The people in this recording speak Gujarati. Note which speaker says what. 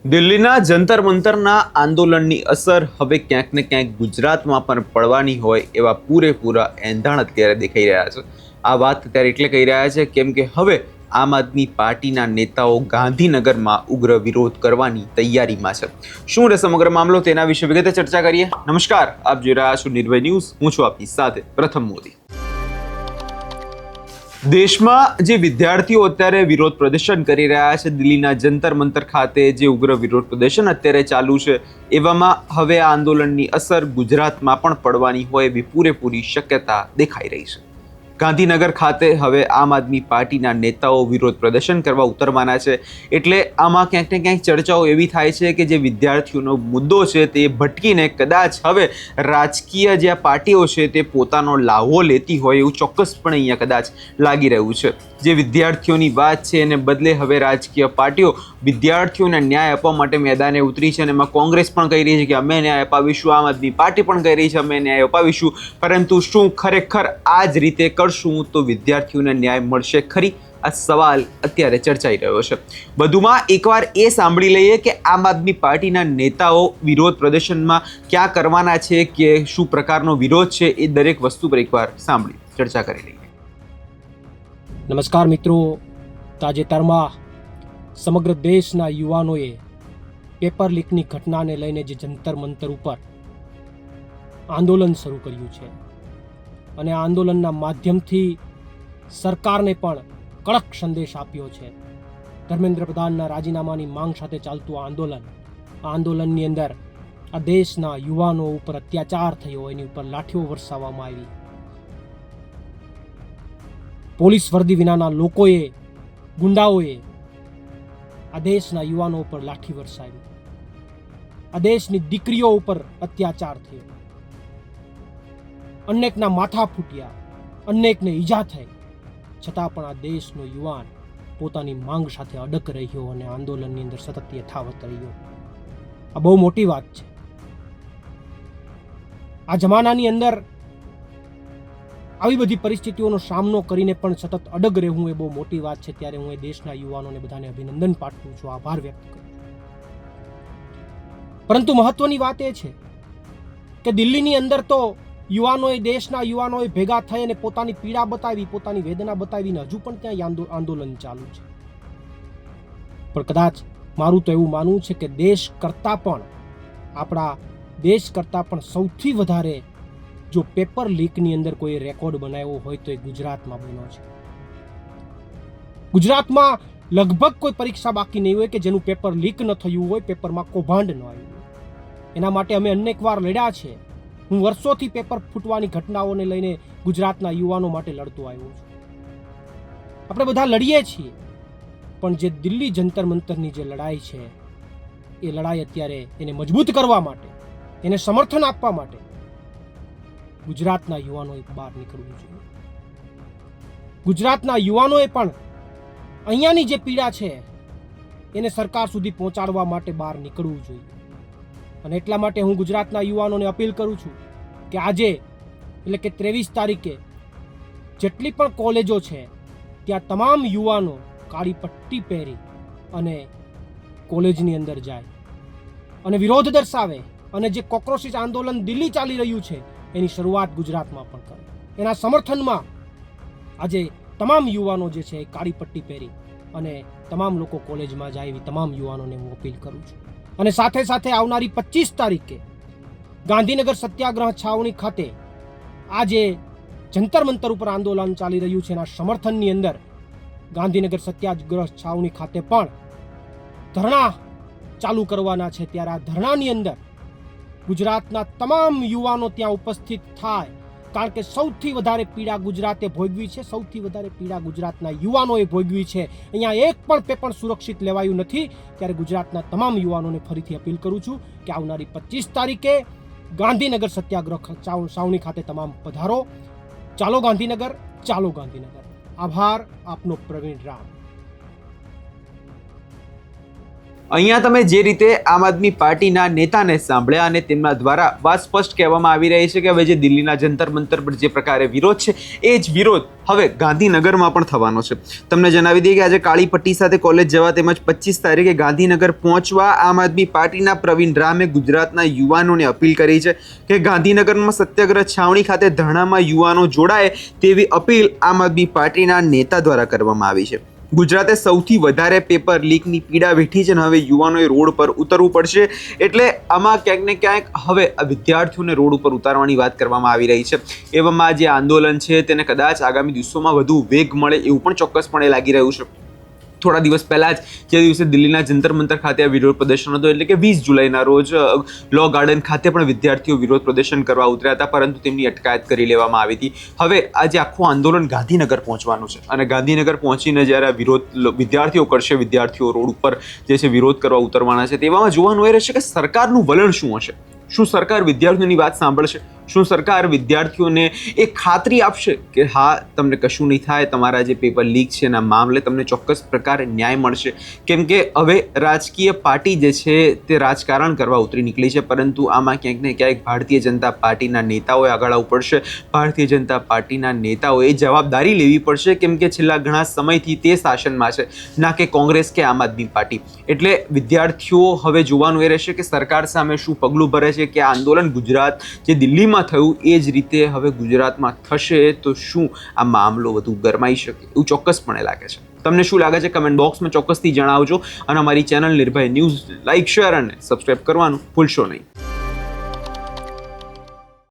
Speaker 1: દિલ્હીના જંતર મંતરના આંદોલનની અસર હવે ક્યાંક ને ક્યાંક ગુજરાતમાં પણ પડવાની હોય એવા પૂરેપૂરા એંધાણ અત્યારે દેખાઈ રહ્યા છે. આ વાત અત્યારે એટલે કહી રહ્યા છે કેમ કે હવે આમ આદમી પાર્ટીના નેતાઓ ગાંધીનગરમાં ઉગ્ર વિરોધ કરવાની તૈયારીમાં છે. શું રહે સમગ્ર મામલો તેના વિશે વિગતે ચર્ચા કરીએ. નમસ્કાર, આપ જોઈ રહ્યા છો નિર્ભય ન્યૂઝ. હું છું આપની સાથે પ્રથમ મોદી. દેશમાં જે વિદ્યાર્થીઓ અત્યારે વિરોધ પ્રદર્શન કરી રહ્યા છે, દિલ્હીના જંતર મંતર ખાતે જે ઉગ્ર વિરોધ પ્રદર્શન અત્યારે ચાલુ છે, એવામાં હવે આ આંદોલનની અસર ગુજરાતમાં પણ પડવાની હોય એવી પૂરેપૂરી શક્યતા દેખાઈ રહી છે. ગાંધીનગર ખાતે હવે આમ આદમી પાર્ટીના નેતાઓ વિરોધ પ્રદર્શન કરવા ઉતરવાના છે. એટલે આમાં ક્યાંક ને ક્યાંક ચર્ચાઓ એવી થાય છે કે જે વિદ્યાર્થીઓનો મુદ્દો છે તે ભટકીને કદાચ હવે રાજકીય જે આ પાર્ટીઓ છે તે પોતાનો લાહવો લેતી હોય એવું ચોક્કસપણે અહીંયા કદાચ લાગી રહ્યું છે. જે વિદ્યાર્થીઓની વાત છે એને બદલે હવે રાજકીય પાર્ટીઓ વિદ્યાર્થીઓને ન્યાય આપવા માટે મેદાને ઉતરી છે અને એમાં કોંગ્રેસ પણ કહી રહી છે કે અમે ન્યાય અપાવીશું, આમ આદમી પાર્ટી પણ કહી રહી છે અમે ન્યાય અપાવીશું. પરંતુ શું ખરેખર આ જ રીતે કરશું તો વિદ્યાર્થીઓને ન્યાય મળશે ખરી? આ સવાલ અત્યારે ચર્ચાઈ રહ્યો છે. વધુમાં એકવાર એ સાંભળી લઈએ કે આમ આદમી પાર્ટીના નેતાઓ વિરોધ પ્રદર્શનમાં ક્યાં કરવાના છે, કે શું પ્રકારનો વિરોધ છે, એ દરેક વસ્તુ પર એકવાર સાંભળી ચર્ચા કરી લઈએ.
Speaker 2: નમસ્કાર મિત્રો, તાજેતરમાં સમગ્ર દેશના યુવાનોએ પેપર લીકની ઘટનાને લઈને જે જંતર મંતર ઉપર આંદોલન શરૂ કર્યું છે અને આ આંદોલનના માધ્યમથી સરકારને પણ કડક સંદેશ આપ્યો છે. ધર્મેન્દ્ર પ્રધાનના રાજીનામાની માંગ સાથે ચાલતું આ આંદોલનની અંદર આ દેશના યુવાનો ઉપર અત્યાચાર થયો, એની ઉપર લાઠીઓ વરસાવવામાં આવી. પોલીસ વર્દી વિનાના લોકોએ, ગુંડાઓએ આ દેશના યુવાનો ઉપર લાઠી વરસાવી. આ દેશની દીકરીઓ ઉપર અત્યાચાર થયો, અનેકના માથા ફૂટ્યા, અનેકને ઈજા થઈ, છતાં પણ આ દેશનો યુવાન પોતાની માંગ સાથે અડગ રહ્યો અને આંદોલનની અંદર સતત યથાવત રહ્યો. આ બહુ મોટી વાત છે. આ જમાનાની અંદર આવી બધી પરિસ્થિતિઓનો સામનો કરીને પણ સતત અડગ રહેવું એ બહુ મોટી વાત છે. ત્યારે હું એ દેશના યુવાનોને બધાને અભિનંદન પાઠવું છું, આભાર વ્યક્ત કરું છું. પરંતુ મહત્વની વાત એ છે કે દિલ્હીની અંદર તો દેશના યુવાનોએ ભેગા થઈ અને પોતાની પીડા બતાવી, પોતાની વેદના બતાવીને હજુ પણ ત્યાં આંદોલન ચાલુ છે. પણ કદાચ મારું તો એવું માનવું છે કે આપણા દેશ કરતાં પણ સૌથી વધારે જો પેપર લીકની અંદર કોઈ રેકોર્ડ બનાવ્યો હોય તો એ ગુજરાતમાં બન્યો છે. ગુજરાતમાં લગભગ કોઈ પરીક્ષા બાકી નહીં હોય કે જેનું પેપર લીક ન થયું હોય, પેપરમાં કૌભાંડ ન આવ્યું હોય. એના માટે અમે અનેક વાર લડ્યા છે. હું વર્ષોથી પેપર ફૂટવાની ઘટનાઓને લઈને ગુજરાતના યુવાનો માટે લડતો આવ્યો છું. આપણે બધા લડીએ છીએ, પણ જે દિલ્હી જંતર મંતરની જે લડાઈ છે એ લડાઈ અત્યારે એને મજબૂત કરવા માટે, એને સમર્થન આપવા માટે ગુજરાતના યુવાનોએ બહાર નીકળવું જોઈએ. ગુજરાતના યુવાનોએ પણ અહીંયાની જે પીડા છે એને સરકાર સુધી પહોંચાડવા માટે બહાર નીકળવું જોઈએ. અને એટલા માટે હું ગુજરાતના યુવાનોને અપીલ કરું છું કે આજે એટલે કે 23 તારીખે જેટલી પણ કોલેજો છે ત્યાં તમામ યુવાનો કાળી પટ્ટી પહેરી અને કોલેજની અંદર જાય અને વિરોધ દર્શાવે અને જે કોક્રોચિસ આંદોલન દિલ્હી ચાલી રહ્યું છે એની શરૂઆત ગુજરાતમાં પણ કરે. એના સમર્થનમાં આજે તમામ યુવાનો જે છે એ કાળી પટ્ટી પહેરી અને તમામ લોકો કોલેજમાં જાય એવી તમામ યુવાનોને હું અપીલ કરું છું. અને સાથે સાથે આવનારી 25 તારીખે ગાંધીનગર સત્યાગ્રહ છાવણી ખાતે આ જે જંતર મંતર ઉપર આંદોલન ચાલી રહ્યું છે એના સમર્થનની અંદર ગાંધીનગર સત્યાગ્રહ છાવણી ખાતે પણ ધરણા ચાલુ કરવાના છે. ત્યારે આ ધરણાની અંદર ગુજરાતના તમામ યુવાનો ત્યાં ઉપસ્થિત થાય, કારણ કે સૌથી વધારે પીડા ગુજરાતે ભોગવી છે, સૌથી વધારે પીડા ગુજરાતના યુવાનોએ ભોગવી છે. અહીંયા એક પણ પેપર સુરક્ષિત લેવાયું નથી. ત્યારે ગુજરાતના તમામ યુવાનોને ફરીથી અપીલ કરું છું કે આવનારી 25 તારીખે ગાંધીનગર સત્યાગ્રહ છાવણી ખાતે તમામ પધારો. ચાલો ગાંધીનગર, ચાલો ગાંધીનગર. આભાર. આપનો પ્રવીણ રામ.
Speaker 1: અહીંયા તમે જે રીતે આમ આદમી પાર્ટીના નેતાને સાંભળ્યા અને તેમના દ્વારા વાત સ્પષ્ટ કહેવામાં આવી રહી છે કે હવે જે દિલ્હીના જંતર મંતર પર જે પ્રકારે વિરોધ છે એ જ વિરોધ હવે ગાંધીનગરમાં પણ થવાનો છે. તમને જણાવી દઈએ કે આજે કાળી પટ્ટી સાથે કોલેજ જવા તેમજ 25 તારીખે ગાંધીનગર પહોંચવા આમ આદમી પાર્ટીના પ્રવીણ રામે ગુજરાતના યુવાનોને અપીલ કરી છે કે ગાંધીનગરમાં સત્યાગ્રહ છાવણી ખાતે ધરણામાં યુવાનો જોડાય તેવી અપીલ આમ આદમી પાર્ટીના નેતા દ્વારા કરવામાં આવી છે. ગુજરાતે સૌથી વધારે પેપર લીકની પીડા વેઠી છે અને હવે યુવાનોએ રોડ પર ઉતરવું પડશે. એટલે આમાં ક્યાંક ને ક્યાંક હવે વિદ્યાર્થીઓને રોડ ઉપર ઉતારવાની વાત કરવામાં આવી રહી છે. એવામાં જે આંદોલન છે તેને કદાચ આગામી દિવસોમાં વધુ વેગ મળે એવું પણ ચોક્કસપણે લાગી રહ્યું છે. થોડા દિવસ પહેલાં જ જે દિવસે દિલ્હીના જંતર મંતર ખાતે આ વિરોધ પ્રદર્શન હતું, એટલે કે 20 જુલાઈના રોજ લો ગાર્ડન ખાતે પણ વિદ્યાર્થીઓ વિરોધ પ્રદર્શન કરવા ઉતર્યા હતા, પરંતુ તેમની અટકાયત કરી લેવામાં આવી હતી. હવે આજે આખું આંદોલન ગાંધીનગર પહોંચવાનું છે અને ગાંધીનગર પહોંચીને જ્યારે આ વિરોધ વિદ્યાર્થીઓ કરશે, વિદ્યાર્થીઓ રોડ ઉપર જે છે વિરોધ કરવા ઉતરવાના છે, તેવામાં જોવાનું એ રહેશે કે સરકારનું વલણ શું હશે. શું સરકાર વિદ્યાર્થીઓની વાત સાંભળશે? શું સરકાર વિદ્યાર્થીઓને એ ખાતરી આપશે કે હા, તમને કશું નહીં થાય, તમારા જે પેપર લીક છે એના મામલે તમને ચોક્કસ પ્રકારે ન્યાય મળશે? કેમ કે હવે રાજકીય પાર્ટી જે છે તે રાજકારણ કરવા ઉતરી નીકળી છે, પરંતુ આમાં ક્યાંક ને ક્યાંક ભારતીય જનતા પાર્ટીના નેતાઓએ આગળ આવવું પડશે. ભારતીય જનતા પાર્ટીના નેતાઓએ જવાબદારી લેવી પડશે, કેમ કે છેલ્લા ઘણા સમયથી તે શાસનમાં છે, ના કે કોંગ્રેસ કે આમ આદમી પાર્ટી. એટલે વિદ્યાર્થીઓ હવે જોવાનું એ રહેશે કે સરકાર સામે શું પગલું ભરે છે, કે આ આંદોલન ગુજરાત જે દિલ્હીમાં થયું એ જ રીતે હવે ગુજરાતમાં થશે તો શું આ મામલો વધુ ગરમાઈ શકે એવું ચોક્કસપણે લાગે છે. તમને શું લાગે છે કમેન્ટ બોક્સમાં ચોક્કસથી જણાવજો અને અમારી ચેનલ નિર્ભય ન્યૂઝ લાઈક, શેર અને સબસ્ક્રાઇબ કરવાનું ભૂલશો નહીં.